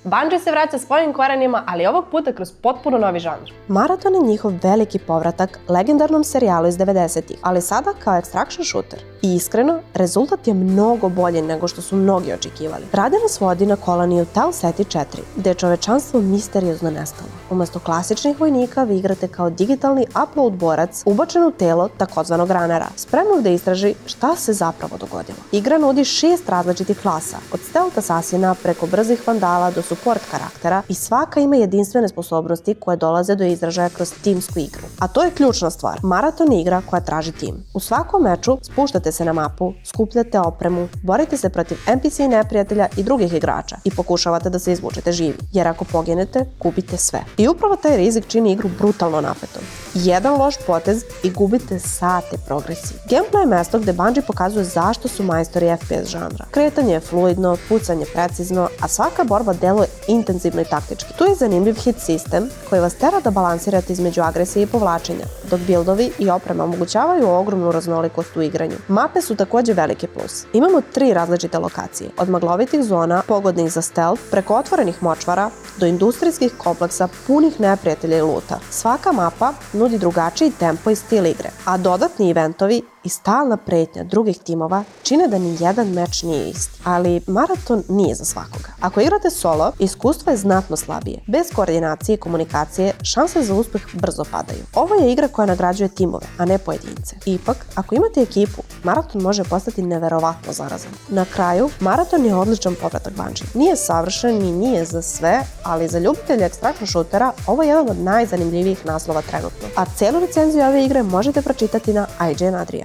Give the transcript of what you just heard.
Bungie se vraća svojim korenima, ali ovog puta kroz potpuno novi žanr. Maraton je njihov veliki povratak legendarnom serijalu iz 90-ih, ali sada kao extraction shooter. I iskreno, rezultat je mnogo bolji nego što su mnogi očekivali. Rade nas vodi na koloniju Tau Ceti 4, gde je čovečanstvo misteriozno nestalo. Umesto klasičnih vojnika vi igrate kao digitalni upload borac ubačen u telo takozvanog ranera, spremnog da istraži šta se zapravo dogodilo. Igra nudi 6 različitih klasa, od stealth asasina preko brzih vandala do support karaktera i svaka ima jedinstvene sposobnosti koje dolaze do izražaja kroz timsku igru. A to je ključna stvar. Maraton je igra koja traži tim. U svakom meču spuštate se na mapu, skupljate opremu, borite se protiv NPC neprijatelja i drugih igrača i pokušavate da se izvučete živi, jer ako poginete, gubite sve. I upravo taj rizik čini igru brutalno napetom. Jedan loš potez i gubite sate progresije. Gameplay je mesto gde Bungie pokazuje zašto su majstori FPS žanra. Kretanje je fluidno, pucanje precizno, a svaka borba deluje intenzivno i taktički. Tu je zanimljiv hit sistem koji vas tera da balansirate između agresije i povlačenja, dok buildovi i oprema omogućavaju ogromnu raznolikost u igranju. Mape su takođe veliki plus. Imamo 3 različite lokacije, od maglovitih zona, pogodnih za stealth, preko otvorenih močvara, do industrijskih kompleksa punih neprijatelja i luta. Svaka mapa nudi drugačiji tempo i stil igre, a dodatni eventovi i stalna pretnja drugih timova čine da ni jedan meč nije isti. Ali maraton nije za svakoga. Ako igrate solo, iskustvo je znatno slabije. Bez koordinacije i komunikacije, šanse za uspeh brzo padaju. Ovo je igra koja nagrađuje timove, a ne pojedince. Ipak, ako imate ekipu, maraton može postati neverovatno zarazan. Na kraju, maraton je odličan povratak Bungie. Nije savršen i nije za sve, ali za ljubitelje extraction shootera ovo je jedan od najzanimljivijih naslova trenutno. A celu recenziju ove igre možete pročitati na IGN Adria.